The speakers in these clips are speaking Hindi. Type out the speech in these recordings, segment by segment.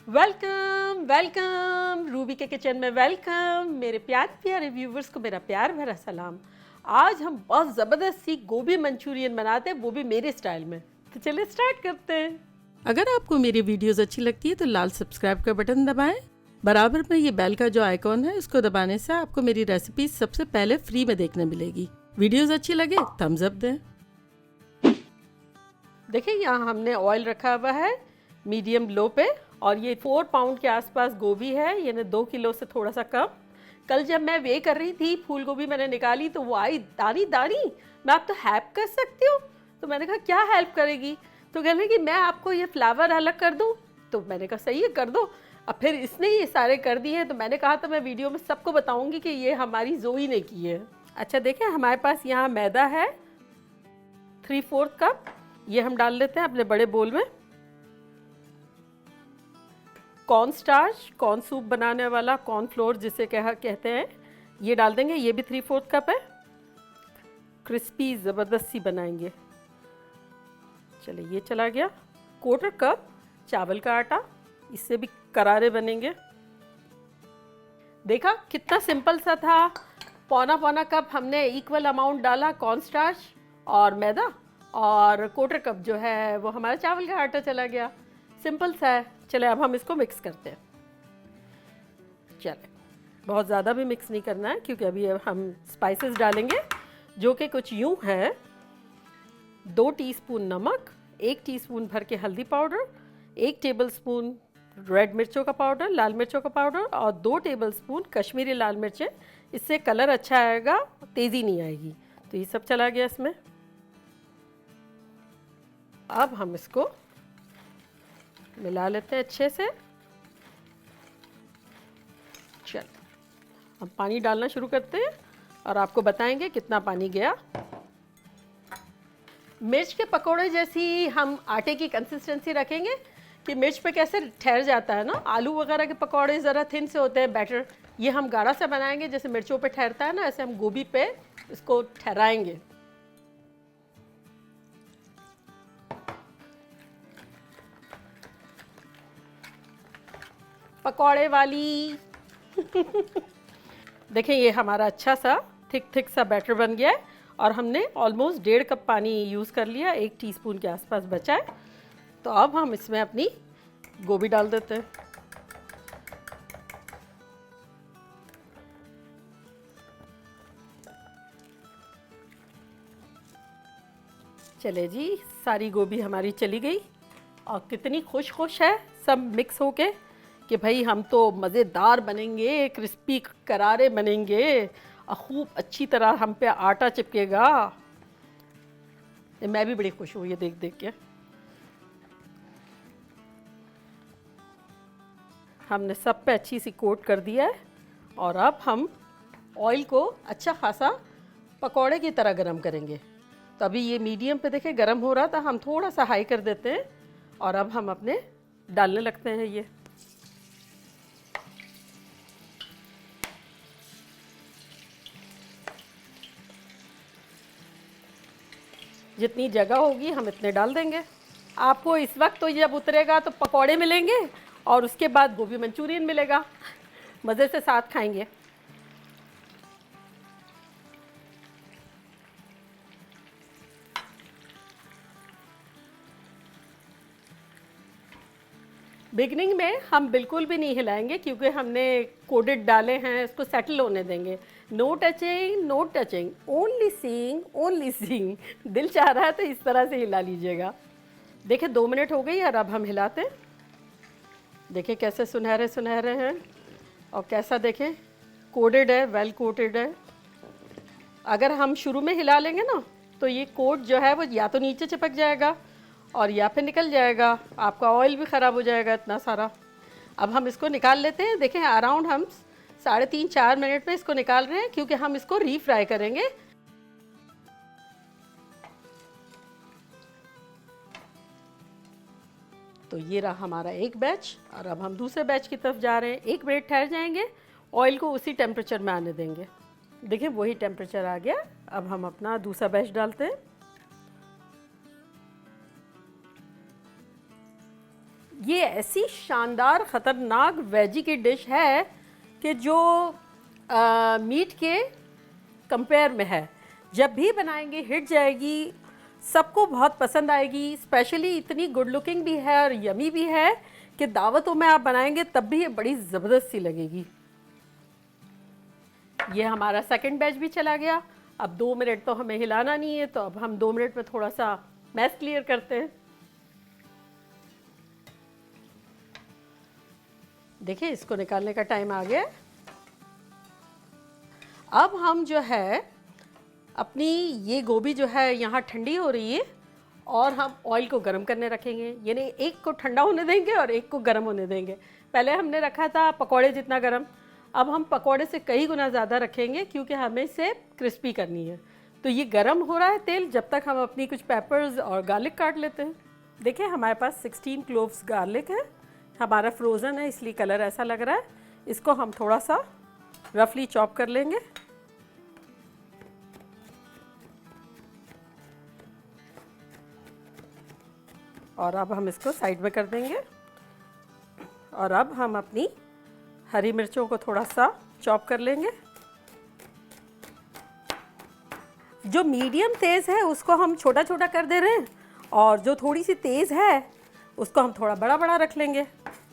वेलकम वेलकम रूबी के किचन में वेलकम। मेरे प्यारे व्यूवर्स को मेरा प्यार भरा सलाम। आज हम बहुत ज़बरदस्त सी गोभी मंचूरियन बनाते हैं, वो भी मेरे स्टाइल में। तो चलिए स्टार्ट करते हैं। अगर आपको मेरी वीडियोस अच्छी लगती है तो लाल सब्सक्राइब का बटन दबाएं। बराबर में ये बेल का जो आइकॉन है इसको दबाने से आपको मेरी रेसिपी सबसे पहले फ्री में देखने मिलेगी। वीडियोस अच्छी लगे थम्स अप दें। देखिए यहाँ हमने ऑयल रखा हुआ है मीडियम लो पे, और ये 4 पाउंड के आसपास गोभी है, यानी 2 किलो से थोड़ा सा कम। कल जब मैं वे कर रही थी फूल गोभी मैंने निकाली तो वो आई दानी दानी। मैं आप तो हेल्प कर सकती हूँ? तो मैंने कहा क्या हेल्प करेगी? तो कहने कि मैं आपको ये फ्लावर अलग कर दूँ। तो मैंने कहा सही है कर दो। अब फिर इसने ये सारे कर दिए हैं, तो मैंने कहा तो मैं वीडियो में सबको बताऊंगी कि ये हमारी जोई ने की है। अच्छा देखें हमारे पास यहाँ मैदा है 3/4 कप, ये हम डाल लेते हैं अपने बड़े बोल में। कॉर्न स्टार्च, कॉर्न सूप बनाने वाला, कॉर्न फ्लोर जिसे कहते हैं, ये डाल देंगे, ये भी 3/4 कप है। क्रिस्पी ज़बरदस्त सी बनाएंगे। चलिए ये चला गया। 1/4 कप चावल का आटा, इससे भी करारे बनेंगे। देखा कितना सिंपल सा था। पौना कप हमने इक्वल अमाउंट डाला कॉर्न स्टार्च और मैदा, और 1/4 कप जो है वो हमारा चावल का आटा चला गया। सिंपल सा है। चले अब हम इसको मिक्स करते हैं। चले बहुत ज़्यादा भी मिक्स नहीं करना है क्योंकि अभी हम स्पाइसेस डालेंगे जो कि कुछ यूँ है। 2 टीस्पून नमक, 1 टीस्पून भर के हल्दी पाउडर, 1 टेबलस्पून रेड मिर्चों का पाउडर, लाल मिर्चों का पाउडर, और 2 टेबलस्पून कश्मीरी लाल मिर्चें। इससे कलर अच्छा आएगा, तेज़ी नहीं आएगी। तो ये सब चला गया इसमें। अब हम इसको मिला लेते हैं अच्छे से। चल अब पानी डालना शुरू करते हैं और आपको बताएंगे कितना पानी गया। मिर्च के पकोड़े जैसी हम आटे की कंसिस्टेंसी रखेंगे कि मिर्च पे कैसे ठहर जाता है ना, आलू वगैरह के पकोड़े ज़रा थिन से होते हैं बैटर। ये हम गाढ़ा सा बनाएंगे, जैसे मिर्चों पे ठहरता है ना, ऐसे हम गोभी पे इसको ठहराएंगे। पकौड़े वाली देखें ये हमारा अच्छा सा थिक सा बैटर बन गया है, और हमने ऑलमोस्ट 1.5 कप पानी यूज़ कर लिया, 1 टीस्पून के आसपास बचा है। तो अब हम इसमें अपनी गोभी डाल देते हैं। चले जी सारी गोभी हमारी चली गई, और कितनी खुश है सब मिक्स होके कि भाई हम तो मज़ेदार बनेंगे, क्रिस्पी करारे बनेंगे, और खूब अच्छी तरह हम पे आटा चिपकेगा। मैं भी बड़ी खुश हूँ ये देख देख के। हमने सब पे अच्छी सी कोट कर दिया है, और अब हम ऑयल को अच्छा खासा पकौड़े की तरह गरम करेंगे। तो अभी ये मीडियम पे देखें गरम हो रहा था, हम थोड़ा सा हाई कर देते हैं, और अब हम अपने डालने लगते हैं। ये जितनी जगह होगी हम इतने डाल देंगे। आपको इस वक्त तो जब उतरेगा तो पकौड़े मिलेंगे, और उसके बाद गोभी मंचूरियन मिलेगा। मज़े से साथ खाएंगे। बिगनिंग में हम बिल्कुल भी नहीं हिलाएंगे क्योंकि हमने कोडेड डाले हैं, इसको सेटल होने देंगे। No touching no touching, only seeing only seeing. दिल चाह रहा है तो इस तरह से हिला लीजिएगा। देखिए 2 मिनट हो गई और अब हम हिलाते हैं। देखिए कैसे सुनहरे सुनहरे हैं, और कैसा देखें कोडेड है, वेल कोटेड है। अगर हम शुरू में हिला लेंगे ना तो ये कोट जो है वो या तो नीचे चिपक जाएगा और या फिर निकल जाएगा, आपका ऑयल भी ख़राब हो जाएगा इतना सारा। अब हम इसको निकाल लेते हैं। देखें अराउंड हम 3.5-4 मिनट में इसको निकाल रहे हैं क्योंकि हम इसको रीफ्राई करेंगे। तो ये रहा हमारा एक बैच, और अब हम दूसरे बैच की तरफ जा रहे हैं। 1 मिनट ठहर जाएंगे, ऑयल को उसी टेम्परेचर में आने देंगे। देखिए वही टेम्परेचर आ गया। अब हम अपना दूसरा बैच डालते हैं। ये ऐसी शानदार ख़तरनाक वेजी की डिश है कि जो मीट के कंपेयर में है। जब भी बनाएंगे हिट जाएगी, सबको बहुत पसंद आएगी। स्पेशली इतनी गुड लुकिंग भी है और यमी भी है कि दावतों में आप बनाएंगे तब भी ये बड़ी ज़बरदस्त सी लगेगी। ये हमारा सेकंड बैच भी चला गया। अब 2 मिनट तो हमें हिलाना नहीं है, तो अब हम 2 मिनट में थोड़ा सा मैस क्लियर करते हैं। देखिए इसको निकालने का टाइम आ गया। अब हम जो है अपनी ये गोभी जो है यहाँ ठंडी हो रही है और हम ऑयल को गर्म करने रखेंगे, यानी एक को ठंडा होने देंगे और एक को गर्म होने देंगे। पहले हमने रखा था पकौड़े जितना गर्म, अब हम पकौड़े से कई गुना ज़्यादा रखेंगे क्योंकि हमें इसे क्रिस्पी करनी है। तो ये गर्म हो रहा है तेल, जब तक हम अपनी कुछ पेपर्स और गार्लिक काट लेते हैं। देखिए हमारे पास 16 क्लोव्स गार्लिक है, हमारा फ्रोज़न है इसलिए कलर ऐसा लग रहा है। इसको हम थोड़ा सा रफली चॉप कर लेंगे। और अब हम इसको साइड में कर देंगे। और अब हम अपनी हरी मिर्चों को थोड़ा सा चॉप कर लेंगे। जो मीडियम तेज़ है उसको हम छोटा छोटा कर दे रहे हैं, और जो थोड़ी सी तेज़ है उसको हम थोड़ा बड़ा बड़ा रख लेंगे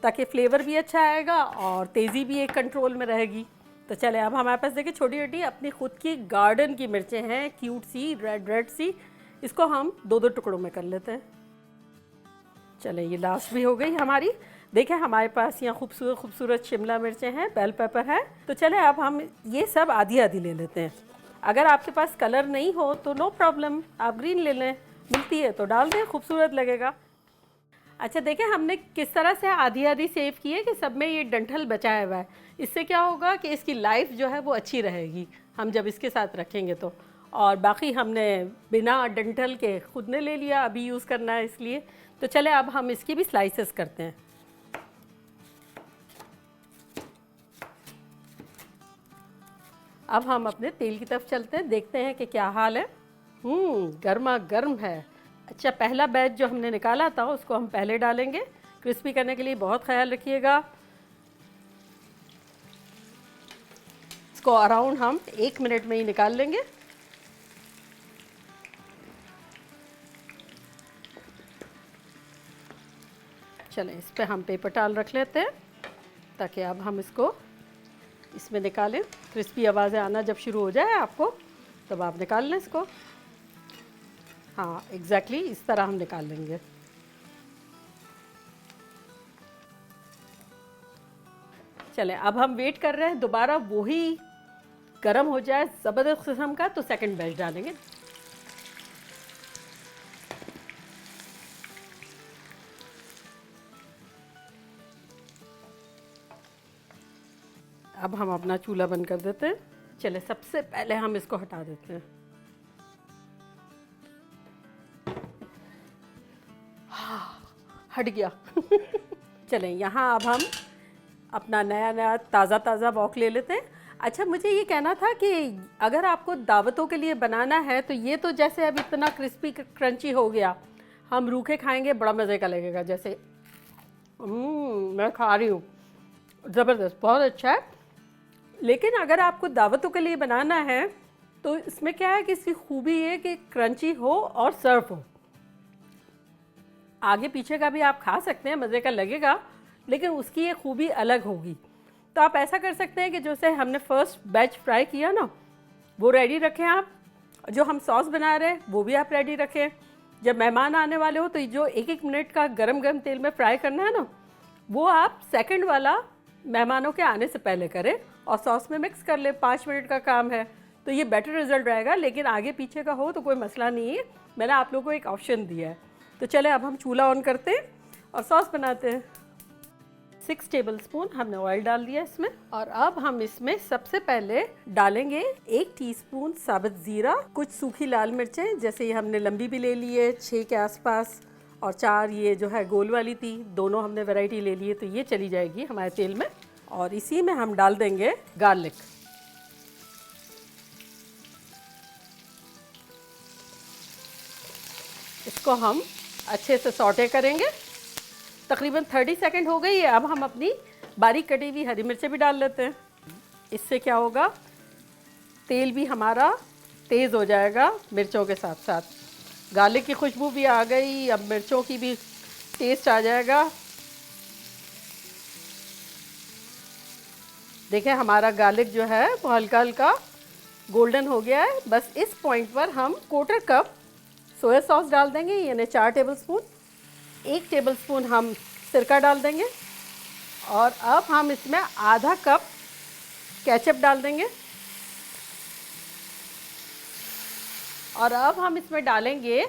ताकि फ्लेवर भी अच्छा आएगा और तेज़ी भी एक कंट्रोल में रहेगी। तो चले अब हमारे पास देखिए छोटी छोटी अपनी खुद की गार्डन की मिर्चें हैं, क्यूट सी रेड रेड सी। इसको हम 2-2 टुकड़ों में कर लेते हैं। चले ये लास्ट भी हो गई हमारी। देखिए हमारे पास यहाँ खूबसूरत खूबसूरत शिमला मिर्चें हैं, बेल पेपर है। तो चले अब हम ये सब आधी आधी ले लेते हैं। अगर आपके पास कलर नहीं हो तो नो प्रॉब्लम, आप ग्रीन ले लें, मिलती है तो डाल दें, खूबसूरत लगेगा। अच्छा देखिए हमने किस तरह से आधी आधी सेव की है कि सब में ये डंठल बचाया हुआ है। इससे क्या होगा कि इसकी लाइफ जो है वो अच्छी रहेगी हम जब इसके साथ रखेंगे तो। और बाकी हमने बिना डंठल के खुद ने ले लिया, अभी यूज़ करना है इसलिए। तो चले अब हम इसकी भी स्लाइसेस करते हैं। अब हम अपने तेल की तरफ चलते हैं, देखते हैं कि क्या हाल है। गर्मा गर्म है। अच्छा पहला बैच जो हमने निकाला था उसको हम पहले डालेंगे, क्रिस्पी करने के लिए बहुत ख्याल रखिएगा। इसको अराउंड हम 1 मिनट में ही निकाल लेंगे। चलें इस पे हम पेपर टाल रख लेते हैं ताकि अब हम इसको इसमें निकालें। क्रिस्पी आवाज़ें आना जब शुरू हो जाए आपको तब आप निकाल लें इसको। हाँ एग्जैक्टली इस तरह हम निकाल लेंगे। चलें अब हम वेट कर रहे हैं दोबारा वही गर्म हो जाए ज़बरदस्त किस्म का, तो सेकंड बैच डालेंगे। अब हम अपना चूल्हा बंद कर देते हैं। चले सबसे पहले हम इसको हटा देते हैं। हट गया। चलें यहाँ अब हम अपना नया नया ताज़ा ताज़ा वॉक ले लेते हैं। अच्छा मुझे ये कहना था कि अगर आपको दावतों के लिए बनाना है तो ये तो जैसे अब इतना क्रिस्पी क्रंची हो गया, हम रूखे खाएंगे बड़ा मज़े का लगेगा। जैसे मैं खा रही हूँ, ज़बरदस्त, बहुत अच्छा है। लेकिन अगर आपको दावतों के लिए बनाना है तो इसमें क्या है कि इसकी खूबी है कि क्रंची हो और सर्व हो। आगे पीछे का भी आप खा सकते हैं, मज़े का लगेगा, लेकिन उसकी ये खूबी अलग होगी। तो आप ऐसा कर सकते हैं कि जैसे हमने फर्स्ट बैच फ्राई किया ना वो रेडी रखें आप, जो हम सॉस बना रहे हैं वो भी आप रेडी रखें। जब मेहमान आने वाले हो तो जो 1-1 मिनट का गरम गरम तेल में फ्राई करना है ना, वो आप सेकंड वाला मेहमानों के आने से पहले करें और सॉस में मिक्स कर ले। 5 मिनट का काम है तो ये बेटर रिजल्ट रहेगा। लेकिन आगे पीछे का हो तो कोई मसला नहीं है, मैंने आप लोगों को एक ऑप्शन दिया है। तो चले अब हम चूल्हा ऑन करते हैं और सॉस बनाते हैं। 6 टेबलस्पून हमने ऑयल डाल दिया इसमें, और अब हम इसमें सबसे पहले डालेंगे 1 टीस्पून साबुत ज़ीरा, कुछ सूखी लाल मिर्चें, जैसे ये हमने लंबी भी ले ली है 6 के आसपास, और 4 ये जो है गोल वाली थी, दोनों हमने वैरायटी ले ली है, तो ये चली जाएगी हमारे तेल में। और इसी में हम डाल देंगे गार्लिक। इसको हम अच्छे से सौटे करेंगे। तकरीबन 30 सेकंड हो गई है। अब हम अपनी बारीक कटी हुई हरी मिर्चें भी डाल लेते हैं। इससे क्या होगा, तेल भी हमारा तेज़ हो जाएगा मिर्चों के साथ साथ। गार्लिक की खुशबू भी आ गई, अब मिर्चों की भी टेस्ट आ जाएगा। देखें हमारा गार्लिक जो है वो हल्का हल्का गोल्डन हो गया है। बस इस पॉइंट पर हम 1/4 कप सोया सॉस डाल देंगे, यानी 4 टेबलस्पून। 1 टेबलस्पून हम सिरका डाल देंगे और अब हम इसमें आधा कप केचप डाल देंगे। और अब हम इसमें डालेंगे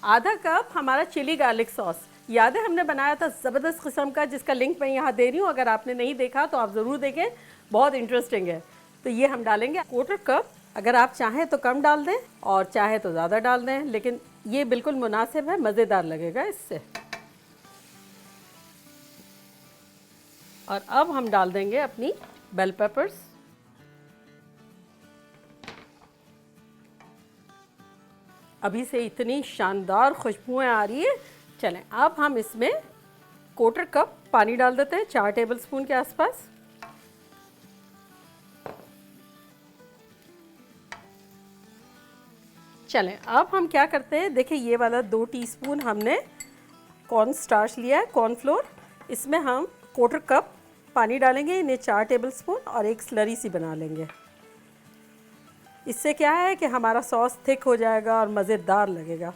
आधा कप हमारा चिली गार्लिक सॉस। याद है हमने बनाया था ज़बरदस्त किस्म का, जिसका लिंक मैं यहाँ दे रही हूँ। अगर आपने नहीं देखा तो आप ज़रूर देखें, बहुत इंटरेस्टिंग है। तो ये हम डालेंगे 1/4 कप। अगर आप चाहें तो कम डाल दें और चाहे तो ज़्यादा डाल दें, लेकिन ये बिल्कुल मुनासिब है, मज़ेदार लगेगा इससे। और अब हम डाल देंगे अपनी बेल पेपर्स। अभी से इतनी शानदार खुशबुएं आ रही है। चलें अब हम इसमें 1/4 कप पानी डाल देते हैं, 4 टेबलस्पून के आसपास। चलें अब हम क्या करते हैं, देखिए ये वाला 2 टीस्पून हमने कॉर्न स्टार्च लिया है, कॉर्नफ्लोर। इसमें हम 1/4 कप पानी डालेंगे, इन्हें 4 टेबलस्पून और एक स्लरी सी बना लेंगे। इससे क्या है कि हमारा सॉस थिक हो जाएगा और मज़ेदार लगेगा।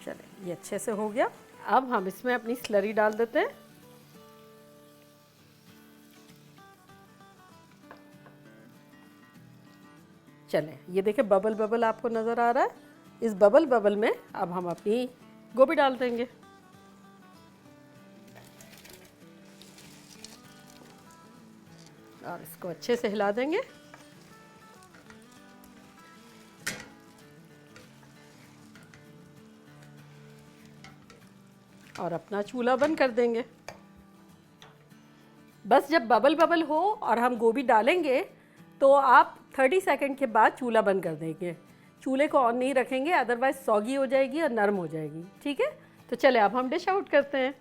चलें ये अच्छे से हो गया। अब हम इसमें अपनी स्लरी डाल देते हैं। चलें ये देखिए बबल बबल आपको नज़र आ रहा है। इस बबल बबल में अब हम अपनी गोभी डाल देंगे। और इसको अच्छे से हिला देंगे। और अपना चूल्हा बंद कर देंगे। बस जब बबल बबल हो और हम गोभी डालेंगे तो आप 30 सेकंड के बाद चूल्हा बंद कर देंगे। चूल्हे को ऑन नहीं रखेंगे, अदरवाइज सौगी हो जाएगी और नरम हो जाएगी। ठीक है, तो चले अब हम डिश आउट करते हैं।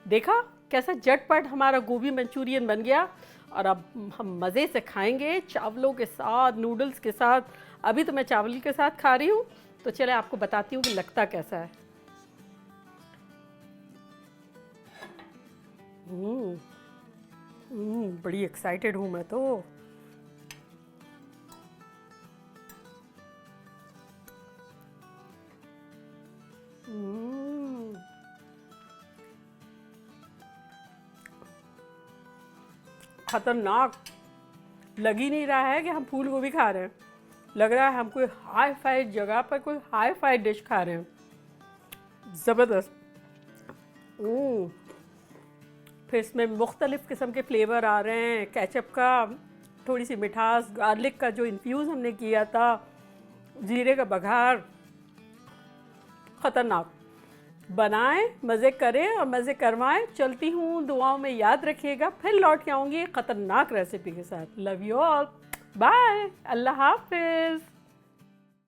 देखा कैसा झटपट हमारा गोभी मंचूरियन बन गया। और अब हम मज़े से खाएंगे चावलों के साथ, नूडल्स के साथ। अभी तो मैं चावल के साथ खा रही हूँ, तो चले आपको बताती हूँ कि लगता कैसा है। बड़ी एक्साइटेड हूँ मैं तो। खतरनाक लग ही नहीं रहा है कि हम फूल गोभी खा रहे हैं। लग रहा है हम कोई हाई फाई जगह पर कोई हाई फाई डिश खा रहे हैं। ज़बरदस्त। फिर इसमें मुख्तलिफ़ किस्म के फ्लेवर आ रहे हैं, केचप का, थोड़ी सी मिठास, गार्लिक का जो इन्फ्यूज़ हमने किया था, जीरे का बघार। ख़तरनाक। बनाएं, मज़े करें और मज़े करवाएं। चलती हूँ, दुआओं में याद रखिएगा। फिर लौट के आऊँगी ख़तरनाक रेसिपी के साथ। लव यू ऑल, बाय, अल्लाह हाफिज़।